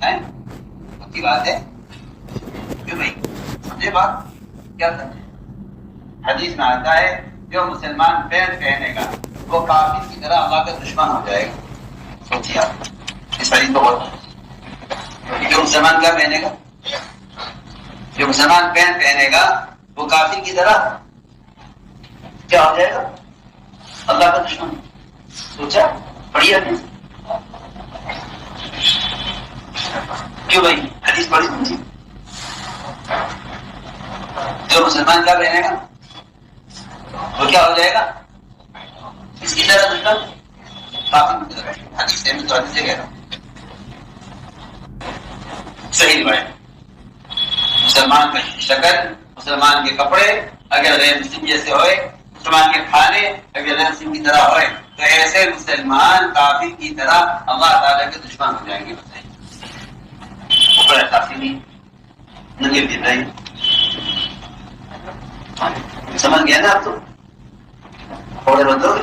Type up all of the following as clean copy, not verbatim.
ہے اچھی بات ہے کیوں بھائی سمجھے بات کیا سمجھے حدیث میں آتا ہے جو مسلمان پین پہنے گا وہ کافر کی طرح اللہ کا دشمن ہو جائے گا سوچیے آپ اس حدیث کو بہت جو مسلمان کیا پہنے گا جو مسلمان پین پہنے گا وہ کافر کی طرح کیا ہو جائے گا اللہ کا دشمن سوچا پڑھیے کیوں بھائی حدیث پڑھی سمجھی جو مسلمان کیا پہنے گا وہ کیا ہو جائے گا اس کی طرح دشمن کافی کی طرح حدیث سے میں تو حدیث سے کہہ رہا ہوں صحیح روایت مسلمان کا شکل مسلمان کے کپڑے اگر غیر مسلم جیسے ہوئے مسلمان کے کھانے اگر غیر مسلم کی طرح ہوئے تو ایسے مسلمان کافر کی طرح اللہ تعالیٰ کے دشمن ہو جائیں گے اوپر کافی نہیں نگے پھر رہی سمجھ گیا نا آپ تو تھوڑے بندو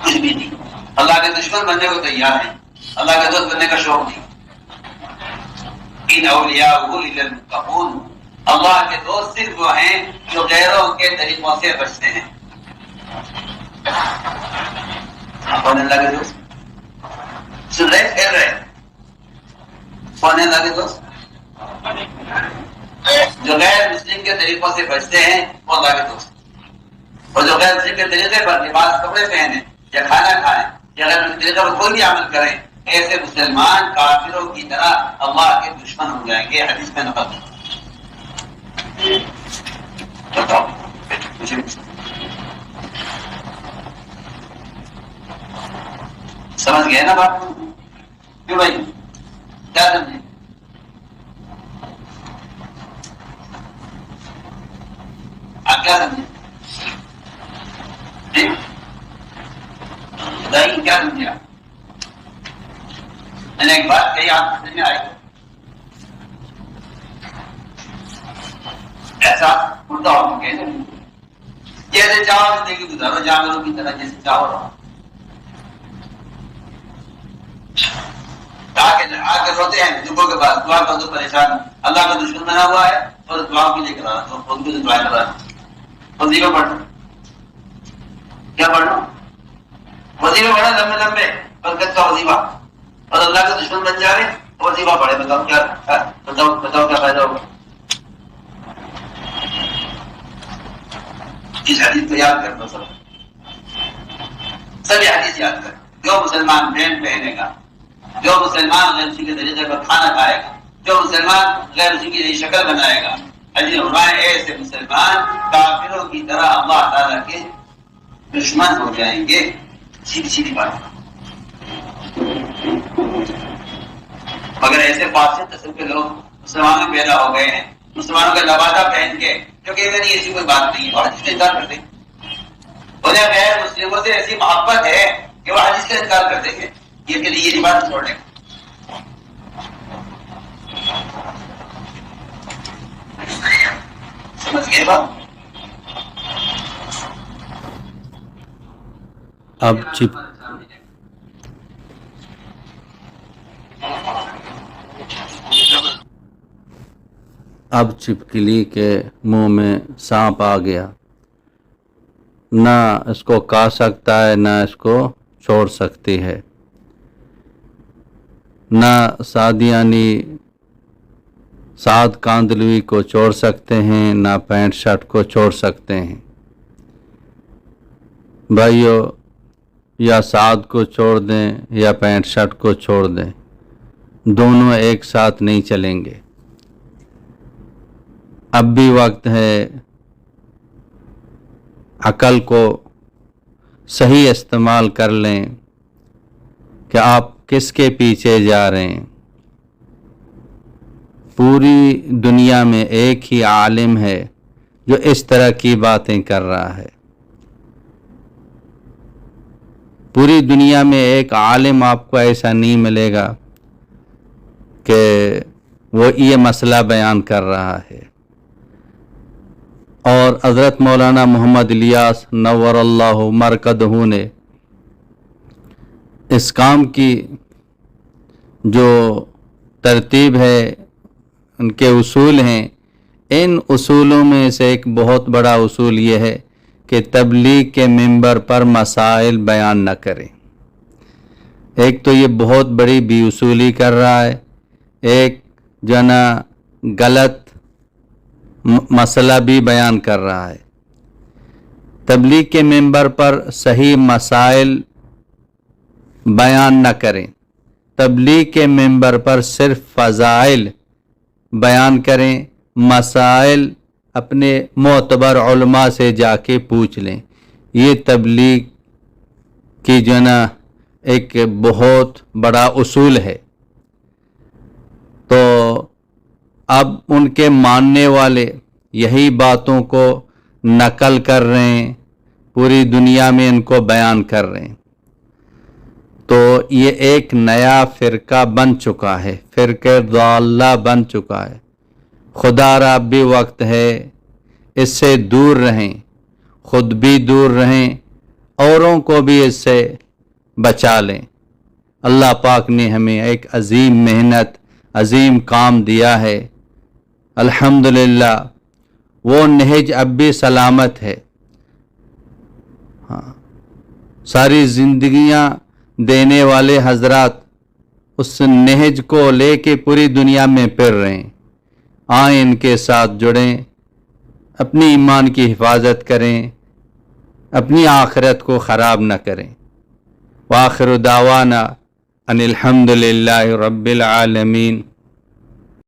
کچھ بھی نہیں اللہ کے دشمن بننے کو تیار ہے اللہ کے دوست بننے کا شوق نہیں ان اولیاء الا المتقون اللہ کے دوست صرف وہ ہیں جو غیروں کے طریقوں سے بچتے ہیں کون ہے اللہ کے دوست سن رہے پھر رہے کون ہے اللہ کے دوست جو غیر مسلم کے طریقوں سے بچتے ہیں وہ اللہ کے دوست اور جو غیر مسلم کے طریقے پر لباس کپڑے پہنے یا کھانا کھائیں یا غیر مسلم طریقے پر کوئی بھی عمل کریں ایسے مسلمان کافروں کی طرح اللہ کے دشمن ہو جائیں گے حدیث میں نقل بتاؤ سمجھ گئے نا بات کیوں بھائی کیا سمجھے آپ کیا سمجھے نہیں کیا سمجھے آپ میں نے ایک بات کہی آپ سمجھ میں آئی ایسا الٹا ہو کہتے جیسے چاہو زندگی گزارو جانوروں کی طرح جیسے چاہو رہو آ کے روتے ہیں بزرگوں کے پاس دعا کر دو پریشان اللہ کا دشمن بنا ہوا ہے اور دعا کے لیے کرا تو خود بھی دعائیں کرا وظیفہ پڑھنا کیا پڑھنا وظیفہ پڑھنا لمبے لمبے برکت کا وظیفہ اور اللہ کا دشمن بن جائے تو وظیفہ پڑھے بتاؤ کیا فائدہ ہوگا اس حدیث کو یاد کر دو سب یہ حدیث یاد کر جو مسلمان پینٹ پہنے گا جو مسلمان غیر مسلم کے طریقے پر کھانا کھائے گا جو مسلمان غیر مسلم کی شکل بنائے گا ایسے مسلمان کافروں کی طرح اللہ تعالیٰ کے دشمن ہو جائیں گے سیدھی سیدھی بات مگر ایسے فاسد قسم کے لوگ مسلمانوں میں پیدا ہو گئے ہیں مسلمانوں کا لبادہ پہن کے جو کہ نہیں ایسی کوئی بات نہیں اور حدیث کا انکار کرتے انہیں غیر مسلموں سے ایسی محبت ہے کہ وہ حدیث کا انکار کرتے ہیں یہ کہ یہ بات چھوڑنے سمجھ گئے بات اب چھپکلی کے منہ میں سانپ آ گیا نہ اس کو کھا سکتا ہے نہ اس کو چھوڑ سکتی ہے نہ سادیانی سعد کاندلوی کو چھوڑ سکتے ہیں نہ پینٹ شرٹ کو چھوڑ سکتے ہیں بھائیو یا سعد کو چھوڑ دیں یا پینٹ شرٹ کو چھوڑ دیں دونوں ایک ساتھ نہیں چلیں گے اب بھی وقت ہے عقل کو صحیح استعمال کر لیں کہ آپ کس کے پیچھے جا رہے ہیں پوری دنیا میں ایک ہی عالم ہے جو اس طرح کی باتیں کر رہا ہے پوری دنیا میں ایک عالم آپ کو ایسا نہیں ملے گا کہ وہ یہ مسئلہ بیان کر رہا ہے اور حضرت مولانا محمد الیاس نور اللہ مرکزہ نے اس کام کی جو ترتیب ہے، ان کے اصول ہیں، ان اصولوں میں سے ایک بہت بڑا اصول یہ ہے کہ تبلیغ کے ممبر پر مسائل بیان نہ کریں۔ ایک تو یہ بہت بڑی بے اصولی کر رہا ہے، ایک جو ہے نا غلط مسئلہ بھی بیان کر رہا ہے۔ تبلیغ کے ممبر پر صحیح مسائل بیان نہ کریں، تبلیغ کے ممبر پر صرف فضائل بیان کریں، مسائل اپنے معتبر علماء سے جا کے پوچھ لیں۔ یہ تبلیغ کی جو ہے نا ایک بہت بڑا اصول ہے۔ تو اب ان کے ماننے والے یہی باتوں کو نقل کر رہے ہیں، پوری دنیا میں ان کو بیان کر رہے ہیں۔ تو یہ ایک نیا فرقہ بن چکا ہے، فرقہ ضالہ بن چکا ہے۔ خدا را اب بھی وقت ہے اس سے دور رہیں، خود بھی دور رہیں، اوروں کو بھی اس سے بچا لیں۔ اللہ پاک نے ہمیں ایک عظیم محنت، عظیم کام دیا ہے، الحمدللہ وہ نہج اب بھی سلامت ہے۔ ساری زندگیاں دینے والے حضرات اس نہج کو لے کے پوری دنیا میں پھر رہے ہیں۔ آئیں ان کے ساتھ جڑیں، اپنی ایمان کی حفاظت کریں، اپنی آخرت کو خراب نہ کریں۔ وآخر دعوانا ان الحمد للہ رب العالمین۔